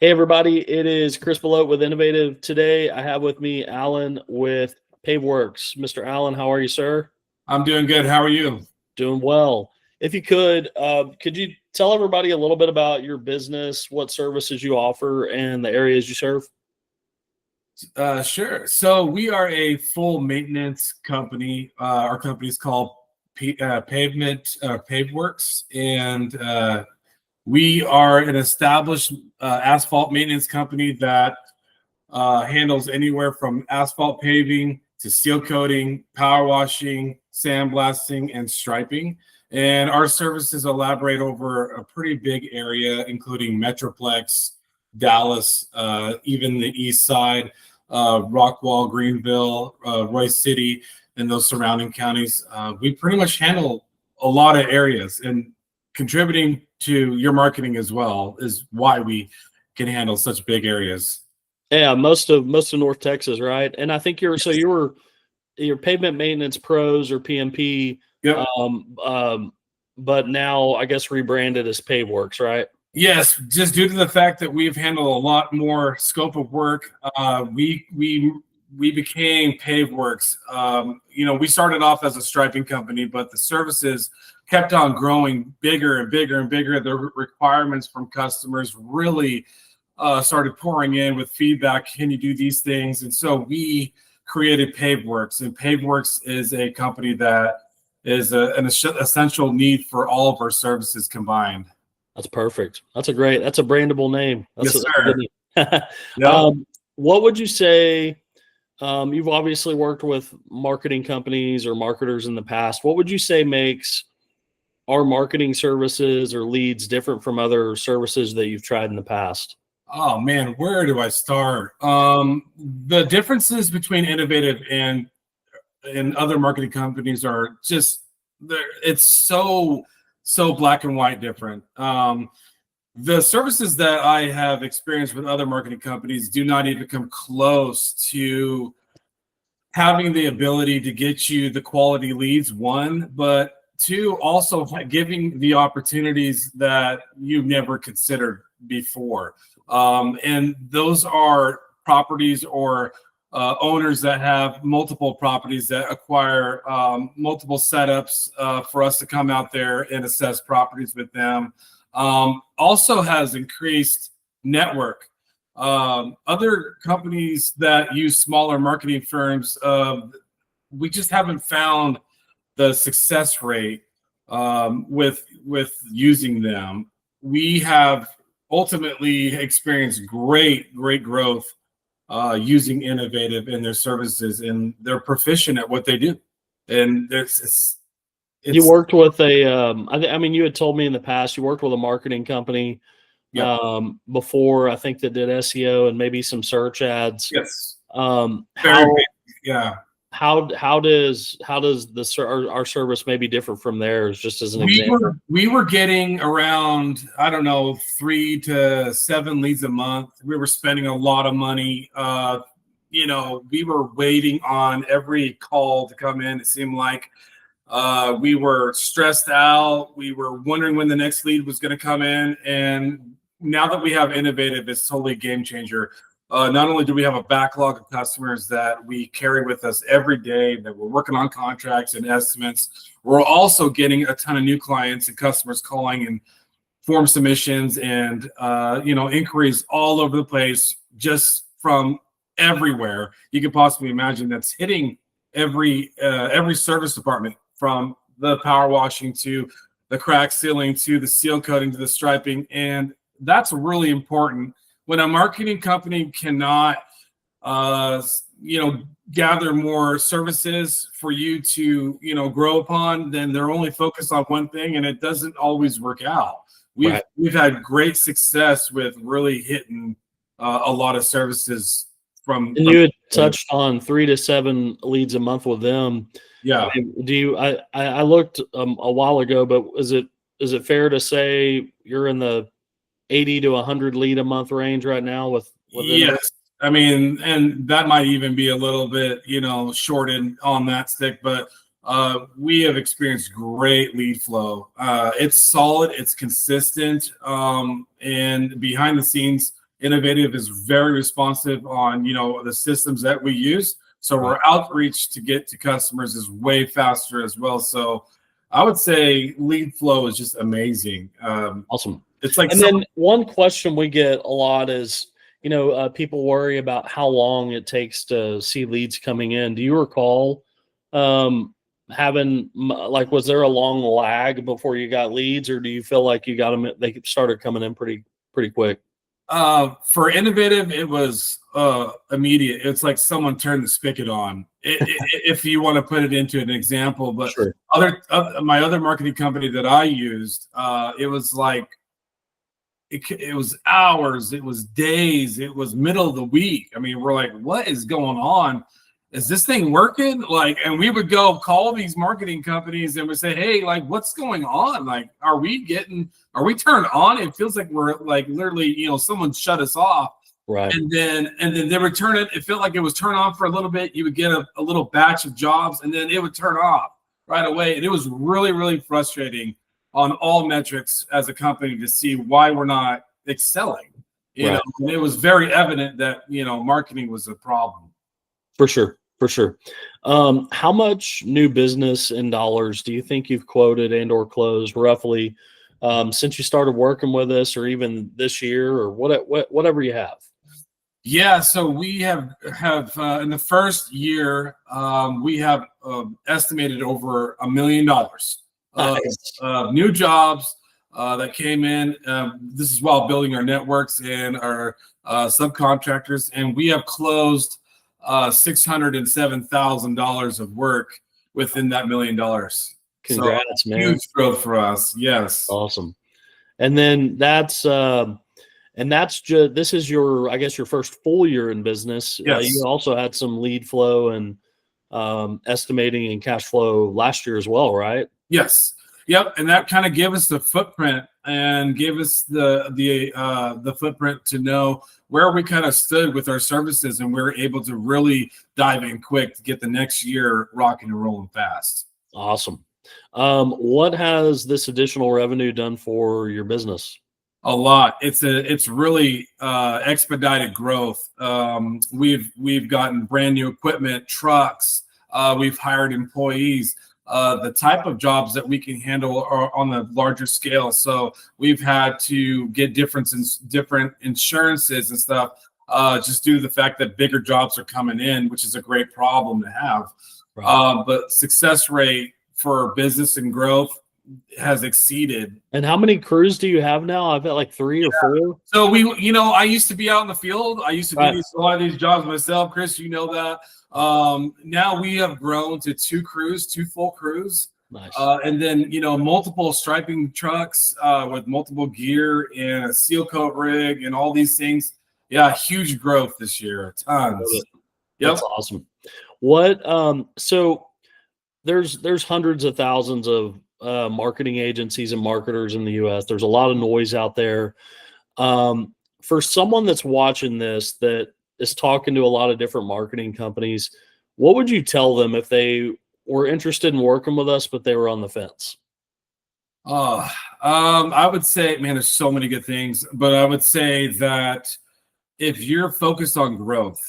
Hey everybody, it is Chris Belote with Innovative. Today I have with me Alan with PaveWorks. Mr. Allen, how are you, sir? I'm doing good. How are you? Doing well. If you could you tell everybody a little bit about your business, what services you offer, and the areas you serve? Sure. So we are a full maintenance company. Our company is called PaveWorks, and we are an established asphalt maintenance company that handles anywhere from asphalt paving to seal coating, power washing, sandblasting, and striping. And our services elaborate over a pretty big area, including Metroplex, Dallas, even the East Side, Rockwall, Greenville, Royse City, and those surrounding counties. We pretty much handle a lot of areas, and contributing to your marketing as well is why we can handle such big areas. Yeah, most of North Texas, right? And I think you're pavement maintenance pros or PMP, Yep. but now I guess rebranded as PaveWorks, right? Yes, just due to the fact that we've handled a lot more scope of work, we became PaveWorks. We started off as a striping company, but the services kept on growing bigger and bigger and bigger. The requirements from customers really started pouring in with feedback. Can you do these things? And so we created PaveWorks, and PaveWorks is a company that is an essential need for all of our services combined. That's perfect. That's a brandable name. Yes, That's a sir. good name. Yep. What would you say? You've obviously worked with marketing companies or marketers in the past. What would you say makes our marketing services or leads different from other services that you've tried in the past? Oh man, where do I start? The differences between Innovative and other marketing companies are just there. It's so black and white different. The services that I have experienced with other marketing companies do not even come close to having the ability to get you the quality leads, one, but two, also giving the opportunities that you've never considered before. And those are properties or owners that have multiple properties that acquire multiple setups for us to come out there and assess properties with them. Also has increased network. Other companies that use smaller marketing firms, we just haven't found the success rate with using them. We have ultimately experienced great growth using Innovative in their services, and they're proficient at what they do. And You worked with I mean, you had told me in the past you worked with a marketing company yeah. before, I think, that did SEO and maybe some search ads. Yes. How Yeah. how does our service maybe differ from theirs? Just as an example. We were getting around, I don't know, 3 to 7 leads a month. We were spending a lot of money. We were waiting on every call to come in. It seemed like we were stressed out. We were wondering when the next lead was going to come in. And now that we have Innovative, it's totally a game changer. Not only do we have a backlog of customers that we carry with us every day, that we're working on contracts and estimates, we're also getting a ton of new clients and customers calling and form submissions and inquiries all over the place, just from everywhere you could possibly imagine. That's hitting every service department, from the power washing to the crack sealing to the seal coating to the striping. And that's really important. When a marketing company cannot, gather more services for you to, grow upon, then they're only focused on one thing, and it doesn't always work out. We've had great success with really hitting a lot of services from. And you had touched on 3 to 7 leads a month with them. Yeah. I looked a while ago, but is it fair to say you're in the 80 to 100 lead a month range right now with yes. I mean, and that might even be a little bit, shorted on that stick, but we have experienced great lead flow. It's solid, it's consistent, and behind the scenes, Innovative is very responsive on, the systems that we use. So our outreach to get to customers is way faster as well. So I would say lead flow is just amazing. Awesome. It's like, and then one question we get a lot is, people worry about how long it takes to see leads coming in. Do you recall was there a long lag before you got leads, or do you feel like you got them, they started coming in pretty quick? For Innovative, it was immediate. It's like someone turned the spigot on, if you want to put it into an example. But sure. My other marketing company that I used, it was like, it was hours, it was days, it was middle of the week. I mean, we're like, what is going on? Is this thing working? Like, and we would go call these marketing companies and we say, hey, like, what's going on? Like, are we turned on? It feels like we're like literally, someone shut us off. Right. And then they would turn it. It felt like it was turned on for a little bit. You would get a little batch of jobs and then it would turn off right away. And it was really, really frustrating on all metrics as a company to see why we're not excelling. And it was very evident that, marketing was a problem. For sure. How much new business in dollars do you think you've quoted and or closed roughly since you started working with us, or even this year, or whatever you have? Yeah, so we have in the first year, we have estimated over $1 million of new jobs that came in. This is while building our networks and our subcontractors, and we have closed $607,000 of work within that $1 million. Congrats, so, man! Huge growth for us. Yes, awesome. And then that's just, this is your, I guess, your first full year in business. Yes. You also had some lead flow and estimating and cash flow last year as well, right? Yes. Yep. And that kind of gave us the footprint and gave us the footprint to know where we kind of stood with our services, and we were able to really dive in quick to get the next year rocking and rolling fast. Awesome. What has this additional revenue done for your business? A lot. It's really expedited growth. We've gotten brand new equipment, trucks. We've hired employees. The type of jobs that we can handle are on the larger scale. So we've had to get different insurances and stuff, just due to the fact that bigger jobs are coming in, which is a great problem to have. Right. But success rate for business and growth has exceeded. And how many crews do you have now? I've got like 3 or 4. So I used to be out in the field. I used to do a lot of these jobs myself. Chris, you know that. Now we have grown to 2 full crews. Nice. And then, multiple striping trucks with multiple gear and a seal coat rig and all these things. Yeah, huge growth this year. Tons. Yep. That's awesome. What so there's hundreds of thousands of marketing agencies and marketers in the US. There's a lot of noise out there. For someone that's watching this, that is talking to a lot of different marketing companies, what would you tell them if they were interested in working with us, but they were on the fence? I would say, man, there's so many good things, but I would say that if you're focused on growth,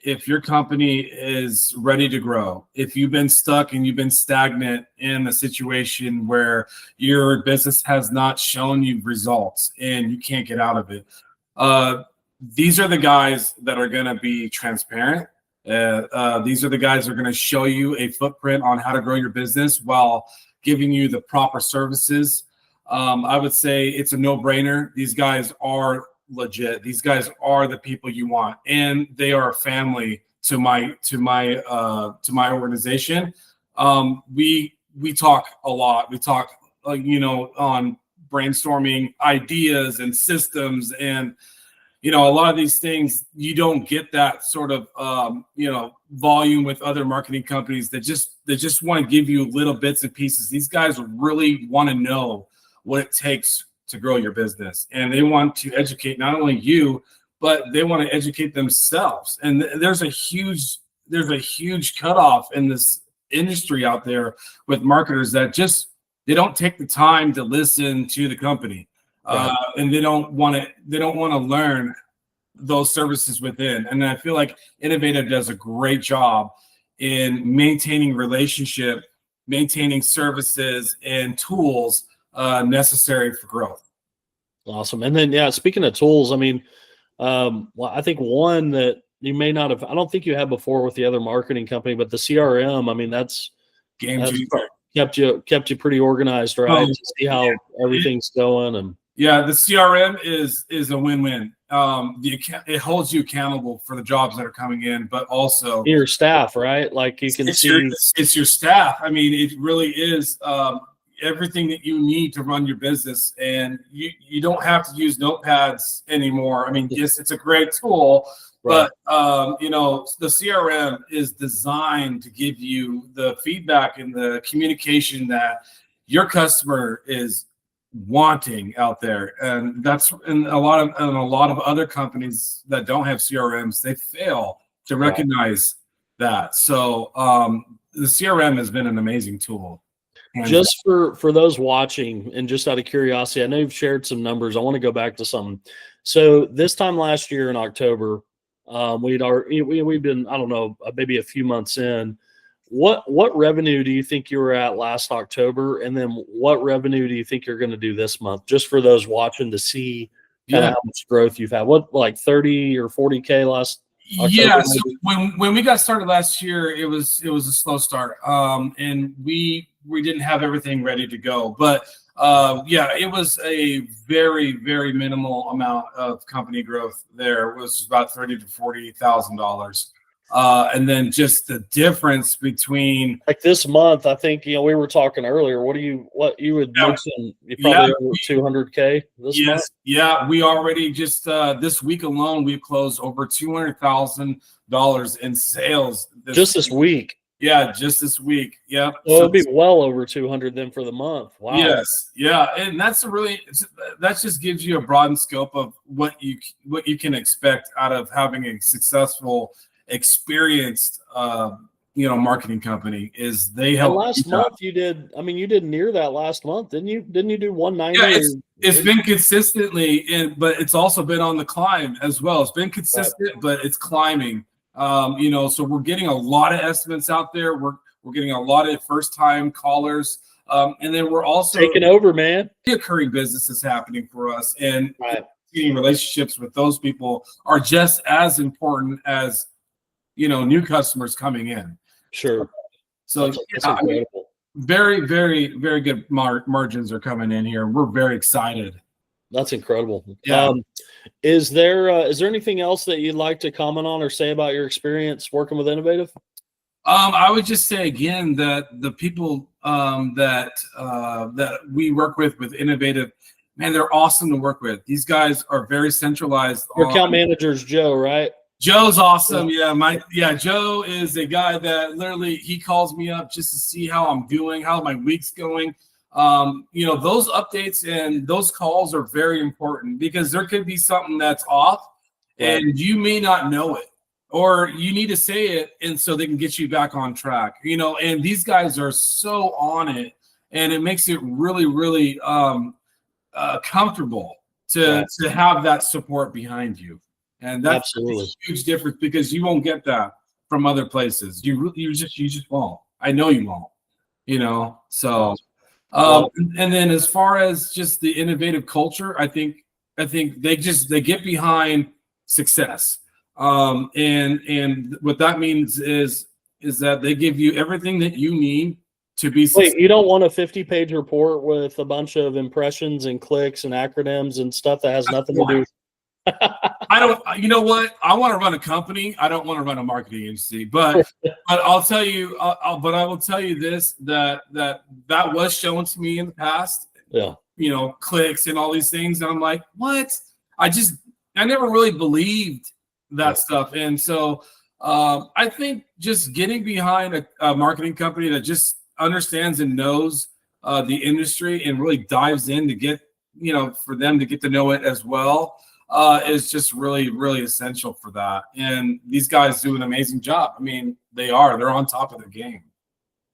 if your company is ready to grow, if you've been stuck and you've been stagnant in a situation where your business has not shown you results and you can't get out of it, these are the guys that are going to be transparent. These are the guys that are going to show you a footprint on how to grow your business while giving you the proper services. I would say it's a no-brainer. These guys are legit. These guys are the people you want, and they are a family to my organization. We talk a lot. We talk, on brainstorming ideas and systems, and a lot of these things you don't get that sort of volume with other marketing companies that just want to give you little bits and pieces. These guys really want to know what it takes to grow your business, and they want to educate not only you, but they want to educate themselves. And there's a huge cutoff in this industry out there with marketers that they don't take the time to listen to the company. Right. And they don't want to learn those services within. And I feel like Innovative does a great job in maintaining relationship, maintaining services and tools necessary for growth. Awesome. And then, yeah, speaking of tools, I mean, well, I think one that you may not have, I don't think you had before with the other marketing company, but the CRM, I mean, that's kept you pretty organized, right? To see how everything's going. And yeah, the CRM is a win-win. It holds you accountable for the jobs that are coming in, but also your staff, right? Like you can see it's your staff. I mean, it really is everything that you need to run your business, and you don't have to use notepads anymore. I mean, yes, it's a great tool, right. But the CRM is designed to give you the feedback and the communication that your customer is wanting out there. And that's in a lot of other companies that don't have CRMs, they fail to recognize that. So the CRM has been an amazing tool. Just for those watching, and just out of curiosity, I know you've shared some numbers. I want to go back to something. So this time last year in October, we've been, I don't know, maybe a few months in. What revenue do you think you were at last October, and then what revenue do you think you're going to do this month? Just for those watching to see kind of how much growth you've had. What, like 30 or 40K last October? Yeah. So when we got started last year, it was a slow start, and we didn't have everything ready to go. But it was a very, very minimal amount of company growth. There was about $30,000 to $40,000. And then just the difference between, like this month, I think, we were talking earlier. What you would mention? You probably over 200K this month. Yeah, we already just this week alone we've closed over $200,000 in sales this week. Yeah, just this week. Yeah. Well, it'll be well over 200 then for the month. Wow. Yes. Yeah, and that just gives you a broadened scope of what you can expect out of having a successful, experienced marketing company. Is they help. Last month you did near that last month, didn't you do 190? Yeah, it's been consistently, but it's also been on the climb as well. It's been consistent, but it's climbing. So we're getting a lot of estimates out there. We're getting a lot of first time callers, and then we're also taking over, man. Recurring business is happening for us, and getting relationships with those people are just as important as new customers coming in. Sure. So that's incredible. Very, very, very good margins are coming in here. We're very excited. That's incredible. Yeah. Is there anything else that you'd like to comment on or say about your experience working with Innovative? I would just say again that the people that we work with Innovative, man, they're awesome to work with. These guys are very centralized. Your account manager's Joe, right? Joe's awesome. Yeah, Joe is a guy that literally he calls me up just to see how I'm doing, how my week's going. Those updates and those calls are very important because there could be something that's off and you may not know it, or you need to say it and so they can get you back on track, and these guys are so on it, and it makes it really, really comfortable to have that support behind you. And that's a huge difference because you won't get that from other places. You just won't. I know you won't, so and then as far as just the Innovative culture, I think they get behind success. And what that means is that they give you everything that you need to be successful. Wait, you don't want a 50-page report with a bunch of impressions and clicks and acronyms and stuff that has nothing to do. I don't. You know what? I want to run a company. I don't want to run a marketing agency. But I'll tell you. But I will tell you this: that was shown to me in the past. Yeah. Clicks and all these things, and I'm like, what? I never really believed that stuff. And so I think just getting behind a marketing company that just understands and knows the industry and really dives in to get for them to get to know it as well. Is just really, really essential for that. And these guys do an amazing job. I mean, they're on top of the game.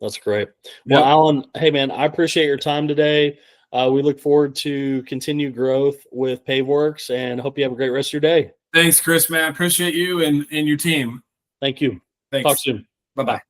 That's great. Well, Alan, hey man, I appreciate your time today. We look forward to continued growth with PaveWorks and hope you have a great rest of your day. Thanks, Chris, man. Appreciate you and your team. Thank you. Thanks. Talk soon. Bye-bye.